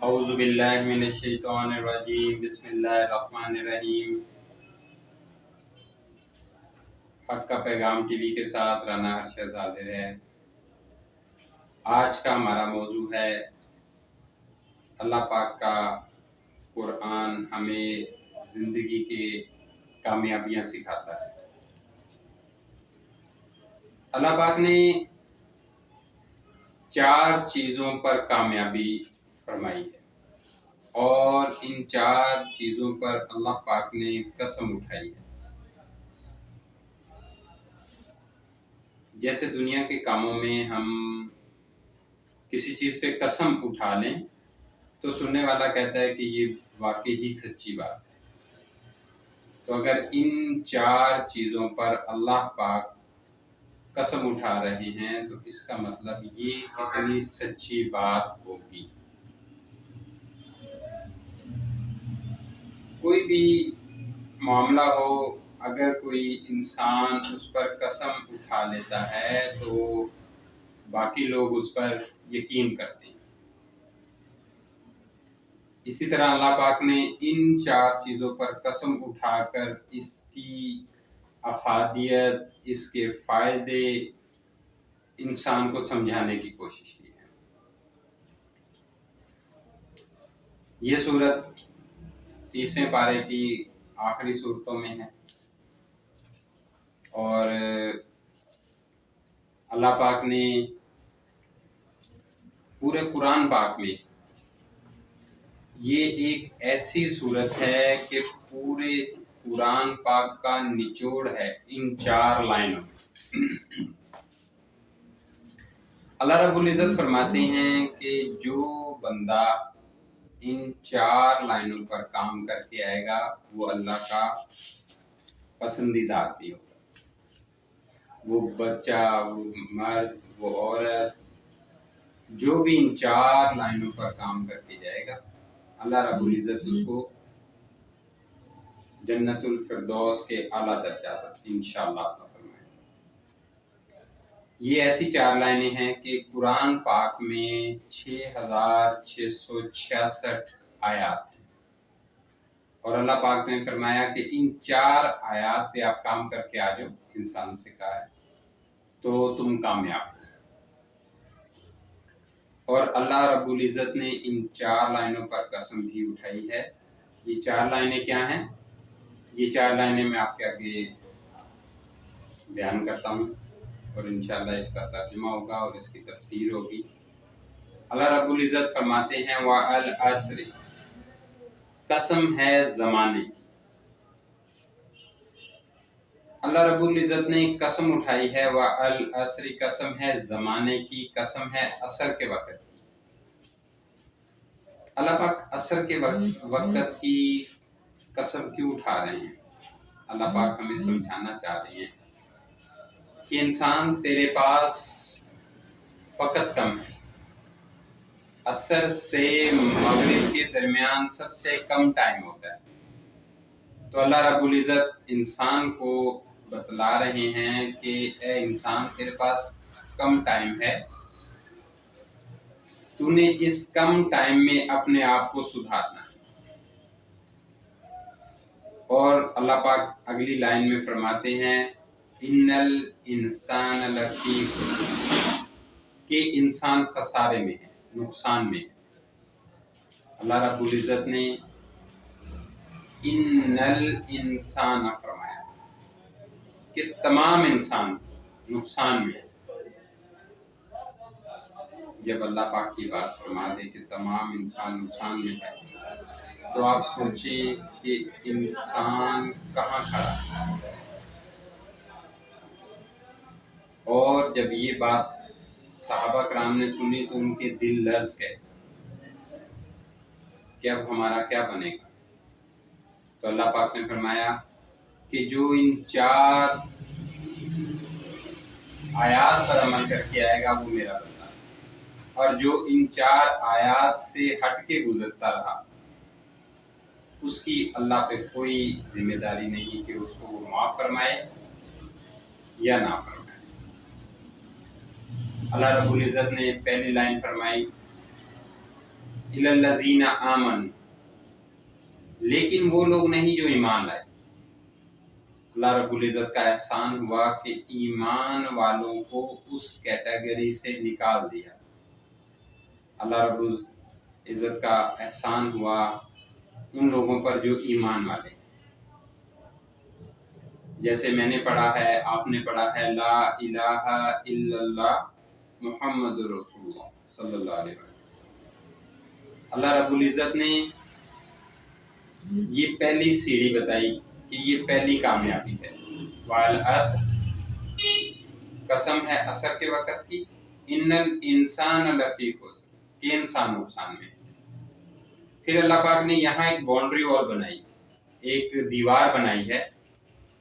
اعوذ باللہ من الشیطان الرجیم بسم اللہ الرحمن الرحیم۔ حق کا پیغام ٹی وی کے ساتھ رانا ارشد حاضر ہے۔ آج کا ہمارا موضوع ہے اللہ پاک کا قرآن ہمیں زندگی کے کامیابیاں سکھاتا ہے۔ اللہ پاک نے 4 چیزوں پر کامیابی فرمائی ہے اور ان 4 چیزوں پر اللہ پاک نے قسم اٹھائی ہے۔ جیسے دنیا کے کاموں میں ہم کسی چیز پہ قسم اٹھا لیں تو سننے والا کہتا ہے کہ یہ واقعی ہی سچی بات ہے۔ تو اگر ان 4 چیزوں پر اللہ پاک قسم اٹھا رہے ہیں تو اس کا مطلب یہ کتنی سچی بات ہوگی۔ کوئی بھی معاملہ ہو، اگر کوئی انسان اس پر قسم اٹھا لیتا ہے تو باقی لوگ اس پر یقین کرتے ہیں۔ اسی طرح اللہ پاک نے ان 4 چیزوں پر قسم اٹھا کر اس کی افادیت، اس کے فائدے انسان کو سمجھانے کی کوشش کی ہے۔ یہ سورت 30ویں پارے کی آخری صورتوں میں ہے اور اللہ پاک نے پورے قرآن پاک میں یہ ایک ایسی صورت ہے کہ پورے قرآن پاک کا نچوڑ ہے ان 4 لائنوں میں۔ اللہ رب العزت فرماتے ہیں کہ جو بندہ ان 4 لائنوں پر کام کر کے آئے گا وہ اللہ کا پسندیدہ آدمی ہوگا۔ وہ بچہ، وہ مرد، وہ عورت، جو بھی ان 4 لائنوں پر کام کر کے جائے گا اللہ رب العزت اس کو جنت الفردوس کے اعلیٰ درجات انشاءاللہ عطا فرمائے۔ یہ ایسی 4 لائنیں ہیں کہ قرآن پاک میں 6666 آیات ہیں اور اللہ پاک نے فرمایا کہ ان 4 آیات پہ آپ کام کر کے آ جاؤ، انسان سے کہا ہے تو تم کامیاب ہو۔ اور اللہ رب العزت نے ان 4 لائنوں پر قسم بھی اٹھائی ہے۔ یہ 4 لائنیں کیا ہیں؟ یہ 4 لائنیں میں آپ کے آگے بیان کرتا ہوں اور انشاءاللہ اس کا ترجمہ ہوگا اور اس کی تفسیر ہوگی۔ اللہ رب العزت فرماتے ہیں وَالْعَصْرِ، قسم ہے زمانے کی۔ اللہ رب العزت نے قسم اٹھائی ہے وَالْعَصْرِ، قسم ہے زمانے کی، قسم ہے عصر کے وقت کی۔ اللہ پاک عصر کے وقت کی قسم کیوں اٹھا رہے ہیں؟ اللہ پاک ہمیں سمجھانا چاہ رہے ہیں کہ انسان تیرے پاس وقت کم ہے۔ عصر سے مغرب کے درمیان سب سے کم ٹائم ہوتا ہے، تو اللہ رب العزت انسان کو بتلا رہے ہیں کہ اے انسان تیرے پاس کم ٹائم ہے، تو نے اس کم ٹائم میں اپنے آپ کو سدھارنا ہے۔ اور اللہ پاک اگلی لائن میں فرماتے ہیں ان الانسان لفی خسر، کہ انسان خسارے میں ہے، نقصان میں ہے۔ اللہ رب العزت نے ان الانسان فرمایا کہ تمام انسان نقصان میں ہے۔ جب اللہ پاک کی بات فرما دے کہ تمام انسان نقصان میں ہے تو آپ سوچیں کہ انسان کہاں کھڑا ہے۔ اور جب یہ بات صحابہ کرام نے سنی تو ان کے دل لرز گئے کہ اب ہمارا کیا بنے گا۔ تو اللہ پاک نے فرمایا کہ جو ان 4 آیات پر عمل کر کے آئے گا وہ میرا بندہ ہے، اور جو ان 4 آیات سے ہٹ کے گزرتا رہا اس کی اللہ پہ کوئی ذمہ داری نہیں کہ اس کو وہ معاف فرمائے یا نہ فرمائے۔ اللہ رب العزت نے پہلی لائن فرمائی الی الذین آمنوا، لیکن وہ لوگ نہیں جو ایمان لائے۔ اللہ رب العزت کا احسان ہوا کہ ایمان والوں کو اس کیٹیگری سے نکال دیا۔ اللہ رب العزت کا احسان ہوا ان لوگوں پر جو ایمان والے، جیسے میں نے پڑھا ہے، آپ نے پڑھا ہے، لا الہ الا اللہ محمد رسول اللہ صلی اللہ علیہ وسلم۔ اللہ رب العزت نے یہ پہلی سیڑھی بتائی کہ یہ پہلی کامیابی ہے۔ والعصر، قسم ہے عصر کے وقت کی، ان الانسان لفی خسر، کہ انسان نقصان میں۔ پھر اللہ پاک نے یہاں ایک باؤنڈری اور بنائی، ایک دیوار بنائی ہے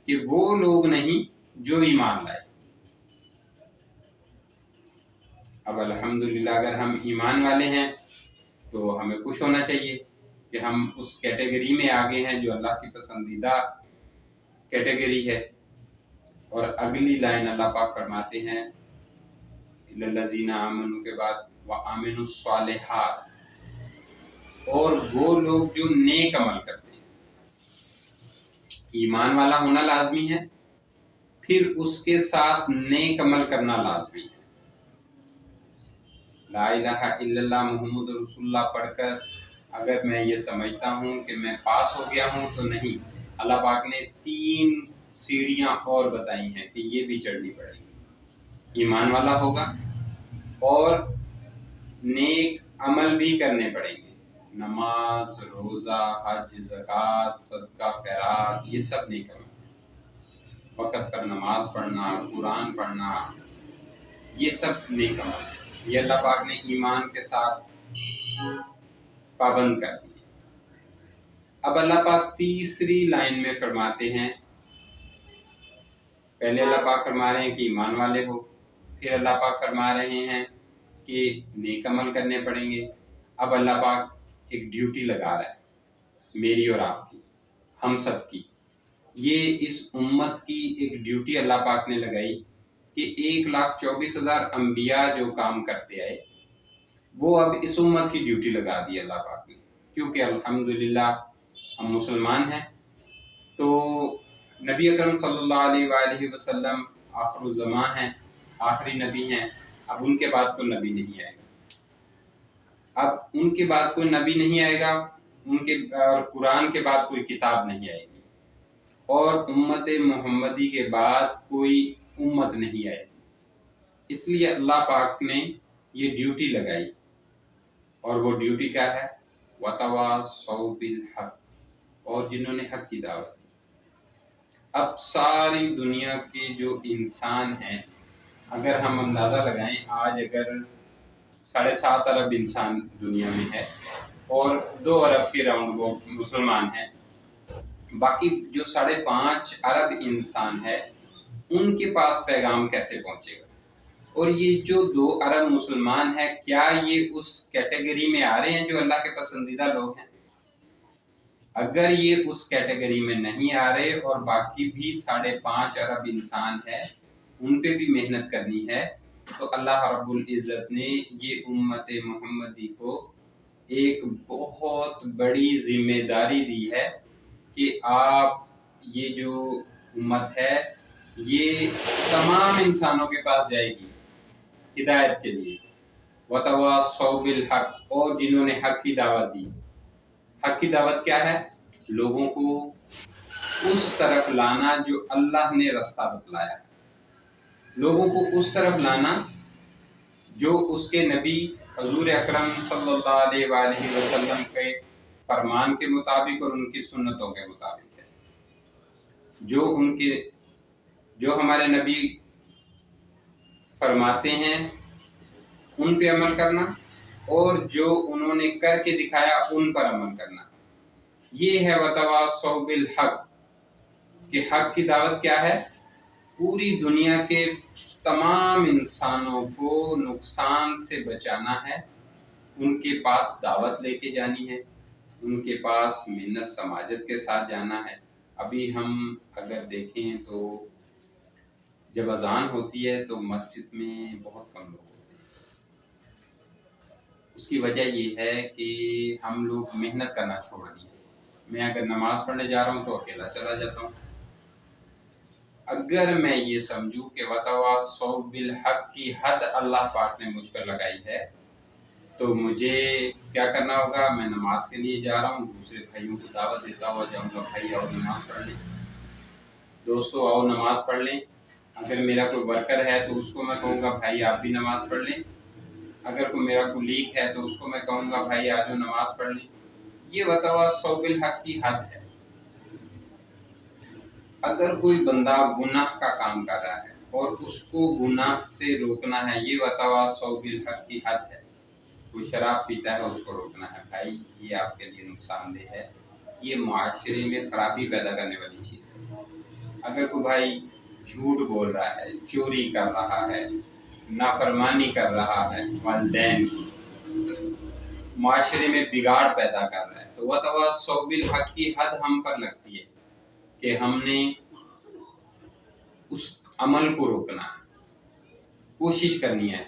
کہ وہ لوگ نہیں جو ایمان لائے۔ اب الحمدللہ اگر ہم ایمان والے ہیں تو ہمیں خوش ہونا چاہیے کہ ہم اس کیٹیگری میں آگے ہیں جو اللہ کی پسندیدہ کیٹیگری ہے۔ اور اگلی لائن اللہ پاک فرماتے ہیں الی الذین آمنوا کے بعد وعملوا الصالحات، اور وہ لوگ جو نیک عمل کرتے ہیں۔ ایمان والا ہونا لازمی ہے، پھر اس کے ساتھ نیک عمل کرنا لازمی ہے۔ لا الہ الا اللہ محمد رسول اللہ پڑھ کر اگر میں یہ سمجھتا ہوں کہ میں پاس ہو گیا ہوں تو نہیں، اللہ پاک نے 3 سیڑھیاں اور بتائی ہیں کہ یہ بھی چڑھنی پڑے گی۔ ایمان والا ہوگا اور نیک عمل بھی کرنے پڑیں گے، نماز، روزہ، حج، زکوٰۃ، صدقہ، خیرات، یہ سب نیک عمل، وقت پر نماز پڑھنا، قرآن پڑھنا، یہ سب نیک عمل ہے۔ یہ اللہ پاک نے ایمان کے ساتھ پابند کر دی۔ اب اللہ پاک تیسری لائن میں فرماتے ہیں، پہلے اللہ پاک فرما رہے ہیں کہ ایمان والے ہو، پھر اللہ پاک فرما رہے ہیں کہ نیک عمل کرنے پڑیں گے۔ اب اللہ پاک ایک ڈیوٹی لگا رہا ہے، میری اور آپ کی، ہم سب کی۔ یہ اس امت کی ایک ڈیوٹی اللہ پاک نے لگائی کہ 1,24,000 انبیاء جو کام کرتے آئے، وہ اب اس امت کی ڈیوٹی لگا دی اللہ پاک نے، کیونکہ الحمدللہ ہم مسلمان ہیں۔ تو نبی اکرم صلی اللہ علیہ وآلہ وسلم آخر الزمان ہیں، آخری نبی ہیں، اب ان کے بعد کوئی نبی نہیں آئے گا۔ اب ان کے بعد کوئی نبی نہیں آئے گا، ان کے اور قرآن کے بعد کوئی کتاب نہیں آئے گی، اور امت محمدی کے بعد کوئی امت نہیں آئے گی۔ اس لیے اللہ پاک نے یہ ڈیوٹی لگائی، اور وہ ڈیوٹی کیا ہے؟ وَتَوَاصَوْا بِالْحَقِّ، اور جنہوں نے حق کی دعوت دی۔ اب ساری دنیا کے جو انسان ہیں، اگر ہم اندازہ لگائیں، آج اگر 7.5 ارب انسان دنیا میں ہے اور 2 ارب کے راؤنڈ وہ مسلمان ہیں، باقی جو 5.5 ارب انسان ہے ان کے پاس پیغام کیسے پہنچے گا؟ اور یہ جو 2 ارب مسلمان ہیں، کیا یہ اس کیٹیگری میں آ رہے ہیں جو اللہ کے پسندیدہ لوگ ہیں؟ اگر یہ اس کیٹیگری میں نہیں آ رہے اور باقی بھی 5.5 ارب انسان ہے، ان پہ بھی محنت کرنی ہے، تو اللہ رب العزت نے یہ امت محمدی کو ایک بہت بڑی ذمہ داری دی ہے کہ آپ، یہ جو امت ہے یہ تمام انسانوں کے پاس جائے گی ہدایت کے لیے۔ وَتَوَاصَوْا بِالْحَقِّ، اور جنہوں نے حق کی دعوت دی۔ حق کی دعوت کیا ہے؟ لوگوں کو اس طرف لانا جو اللہ نے رستہ بتلایا، لوگوں کو اس طرف لانا جو اس کے نبی حضور اکرم صلی اللہ علیہ وآلہ وسلم کے فرمان کے مطابق اور ان کی سنتوں کے مطابق ہے۔ جو ہمارے نبی فرماتے ہیں ان پہ عمل کرنا، اور جو انہوں نے کر کے دکھایا ان پر عمل کرنا، یہ ہے وَتَوَاصَوْا بِالْحَقِّ، کہ حق کی دعوت کیا ہے؟ پوری دنیا کے تمام انسانوں کو نقصان سے بچانا ہے، ان کے پاس دعوت لے کے جانی ہے، ان کے پاس منت سماجت کے ساتھ جانا ہے۔ ابھی ہم اگر دیکھیں تو جب اذان ہوتی ہے تو مسجد میں بہت کم لوگ ہوتے ہیں، اس کی وجہ یہ ہے کہ ہم لوگ محنت کرنا چھوڑ دیے. میں اگر نماز پڑھنے جا رہا ہوں تو اکیلا چلا جاتا ہوں. اگر میں یہ سمجھوں کہ وتواصوا بالحق کی حد اللہ پاک نے مجھ پر لگائی ہے تو مجھے کیا کرنا ہوگا؟ میں نماز کے لیے جا رہا ہوں، دوسرے بھائیوں کو دعوت دیتا ہوا جاؤں گا، بھائی آؤ نماز پڑھ لیں، دوستو آؤ نماز پڑھ لیں. اگر میرا کوئی ورکر ہے تو اس کو میں کہوں گا بھائی آپ بھی نماز پڑھ لیں. اگر کوئی میرا کولیگ ہے تو اس کو میں کہوں گا بھائی آ جاؤ نماز پڑھ لیں. یہ وتواصوا بالحق کی حد ہے. اگر کوئی بندہ گناہ کا کام کر رہا ہے اور اس کو گناہ سے روکنا ہے، یہ وتواصوا بالحق کی حد ہے. کوئی شراب پیتا ہے، اس کو روکنا ہے، بھائی یہ آپ کے لیے نقصان دہ ہے، یہ معاشرے میں خرابی پیدا کرنے والی چیز ہے. اگر کوئی بھائی جھوٹ بول رہا ہے، چوری کر رہا ہے، نافرمانی کر رہا ہے، والدین کی، معاشرے میں بگاڑ پیدا کر رہا ہے، تو وتواصوا بالحق کی حد ہم پر لگتی ہے کہ ہم نے اس عمل کو روکنا ہے، کوشش کرنی ہے،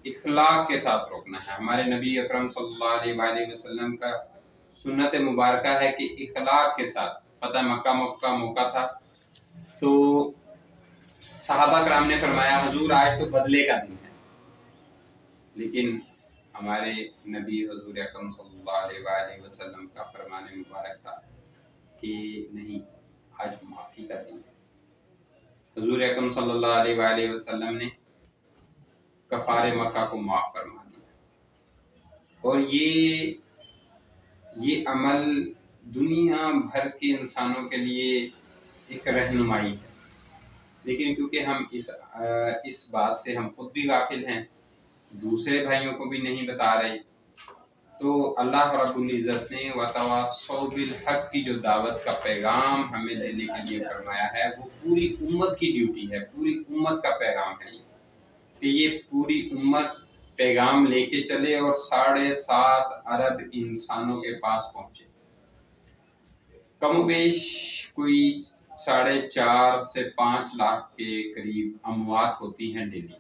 اخلاق کے ساتھ روکنا ہے. ہمارے نبی اکرم صلی اللہ علیہ وآلہ وسلم کا سنت مبارکہ ہے کہ اخلاق کے ساتھ. فتح مکہ کا موقع تھا تو صحابہ کرام نے فرمایا حضور آج تو بدلے کا دن ہے، لیکن ہمارے نبی حضور اکرم صلی اللہ علیہ وآلہ وسلم کا فرمان مبارک تھا کہ نہیں، آج معافی کا دن ہے. حضور اکرم صلی اللہ علیہ وآلہ وسلم نے کفار مکہ کو معاف فرما دیا. اور یہ عمل دنیا بھر کے انسانوں کے لیے ایک رہنمائی ہے. لیکن کیونکہ ہم اس بات سے ہم خود بھی غافل ہیں، دوسرے بھائیوں کو بھی نہیں بتا رہے، تو اللہ رب العزت نے وتواصوا بالحق کی جو دعوت کا پیغام ہمیں دینے کے لیے فرمایا ہے، وہ پوری امت کی ڈیوٹی ہے، پوری امت کا پیغام ہے کہ یہ پوری امت پیغام لے کے چلے اور 7.5 ارب انسانوں کے پاس پہنچے. کم و بیش کوئی 4.5 سے 5 لاکھ کے قریب اموات ہوتی ہیں ڈیلی.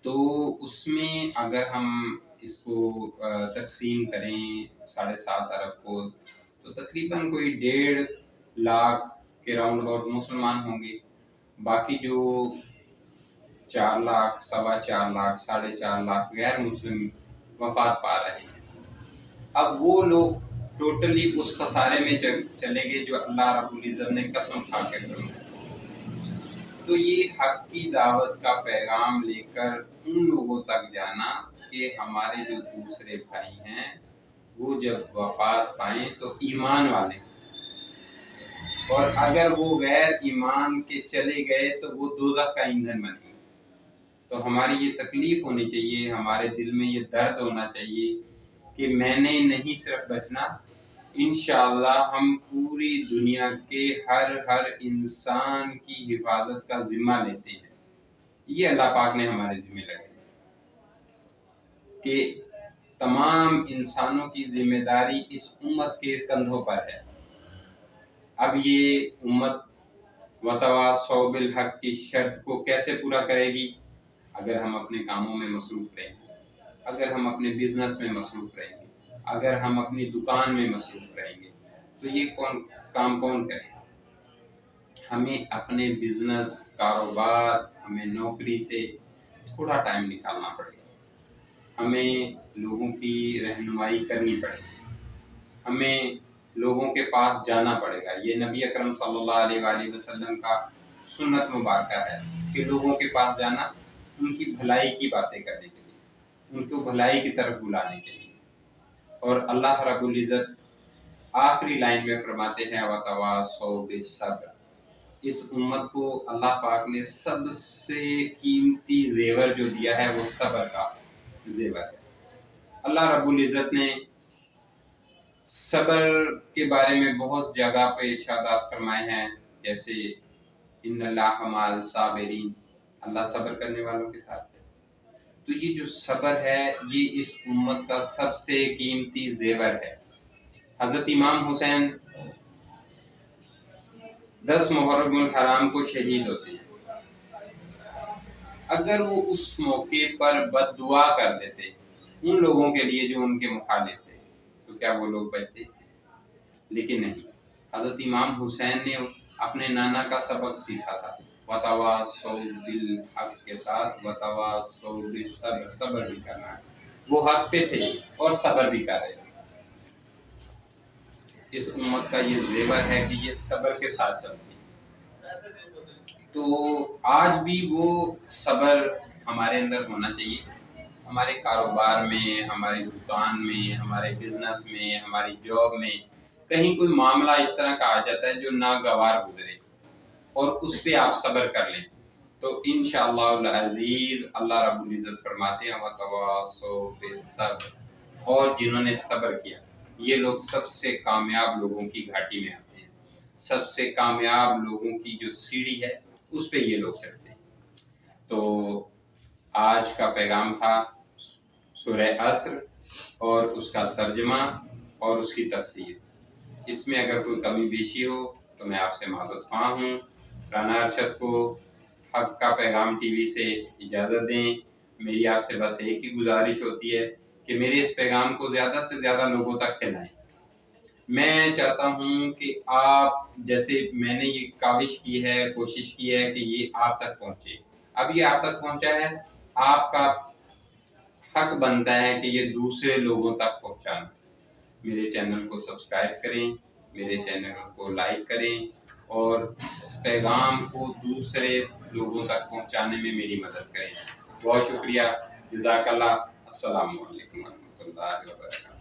تو اس میں اگر ہم اس کو تقسیم کریں 7.5 ارب کو، تو تقریباً کوئی 1.5 لاکھ کے راؤنڈ اباؤٹ مسلمان ہوں گے. باقی جو 4 لاکھ، 4.25 لاکھ، 4.5 لاکھ غیر مسلم وفات پا رہے ہیں. اب وہ لوگ ٹوٹلی اس خسارے میں چلے گئے جو اللہ رب العزت نے قسم کھا کے کروں. تو یہ حق کی دعوت کا پیغام لے کر ان لوگوں تک جانا کہ ہمارے جو دوسرے بھائی ہیں وہ جب وفات پائیں تو ایمان والے ہیں، اور اگر وہ غیر ایمان کے چلے گئے تو وہ دوزخ کا ایندھن بنے. تو ہماری یہ تکلیف ہونی چاہیے، ہمارے دل میں یہ درد ہونا چاہیے کہ میں نے نہیں صرف بچنا، انشاءاللہ ہم پوری دنیا کے ہر انسان کی حفاظت کا ذمہ لیتے ہیں. یہ اللہ پاک نے ہمارے ذمہ لگائی کہ تمام انسانوں کی ذمہ داری اس امت کے کندھوں پر ہے. اب یہ امت وتواصوا بالحق کی شرط کو کیسے پورا کرے گی؟ اگر ہم اپنے کاموں میں مصروف رہیں گے، اگر ہم اپنے بزنس میں مصروف رہیں گے، اگر ہم اپنی دکان میں مصروف رہیں گے، تو یہ کام کون کرے گا؟ ہمیں اپنے بزنس، کاروبار، ہمیں نوکری سے تھوڑا ٹائم نکالنا پڑے گا. ہمیں لوگوں کی رہنمائی کرنی پڑے گی، ہمیں لوگوں کے پاس جانا پڑے گا. یہ نبی اکرم صلی اللہ علیہ وآلہ وسلم کا سنت مبارکہ ہے کہ لوگوں کے پاس جانا، ان کی بھلائی کی باتیں کرنے کے لیے، ان کو بھلائی کی طرف بلانے کے لیے. اور اللہ رب العزت آخری لائن میں فرماتے ہیں وتواصوا بالصبر. اس امت کو اللہ پاک نے سب سے قیمتی زیور جو دیا ہے وہ صبر کا زیور ہے. اللہ رب العزت نے صبر کے بارے میں بہت جگہ پہ ارشادات فرمائے ہیں، جیسے ان اللہ مع الصابرین، اللہ صبر کرنے والوں کے ساتھ ہے. تو یہ جو صبر ہے یہ اس امت کا سب سے قیمتی زیور ہے. حضرت امام حسین 10 محرم الحرام کو شہید ہوتے ہیں. اگر وہ اس موقع پر بد دعا کر دیتے ان لوگوں کے لیے جو ان کے مخالف تھے تو کیا وہ لوگ بچتے؟ لیکن نہیں، حضرت امام حسین نے اپنے نانا کا سبق سیکھا تھا، وتواصوا بالحق کے ساتھ وتواصوا بالصبر، صبر بھی کرنا ہے۔ وہ حق پہ تھے اور صبر بھی کر رہے تھے۔ اس امت کا یہ زیور ہے کہ یہ صبر کے ساتھ چلتی ہے۔ تو آج بھی وہ صبر ہمارے اندر ہونا چاہیے، ہمارے کاروبار میں، ہماری دکان میں، ہمارے بزنس میں، ہماری جاب میں کہیں کوئی معاملہ اس طرح کا آ جاتا ہے جو ناگوار گزرے اور اس پہ آپ صبر کر لیں تو انشاءاللہ العزیز اللہ رب العزت فرماتے ہیں وتواصوا بالصبر، اور جنہوں نے صبر کیا یہ لوگ سب سے کامیاب لوگوں کی گھاٹی میں آتے ہیں، سب سے کامیاب لوگوں کی جو سیڑھی ہے اس پہ یہ لوگ چڑھتے ہیں۔ تو آج کا پیغام تھا سورہ عصر اور اس کا ترجمہ اور اس کی تفسیر۔ اس میں اگر کوئی کمی بیشی ہو تو میں آپ سے معذرت خواہ ہوں۔ رانا ارشد کو حق کا پیغام ٹی وی سے اجازت دیں۔ میری آپ سے بس ایک ہی گزارش ہوتی ہے کہ میرے اس پیغام کو زیادہ سے زیادہ لوگوں تک پھیلائیں۔ میں چاہتا ہوں کہ آپ جیسے میں نے یہ کاوش کی ہے، کوشش کی ہے کہ یہ آپ تک پہنچے، اب یہ آپ تک پہنچا ہے، آپ کا حق بنتا ہے کہ یہ دوسرے لوگوں تک پہنچانا۔ میرے چینل کو سبسکرائب کریں، میرے چینل کو لائک کریں اور اس پیغام کو دوسرے لوگوں تک پہنچانے میں میری مدد کریں۔ بہت شکریہ، جزاک اللہ، السلام علیکم ورحمۃ اللہ وبرکاتہ۔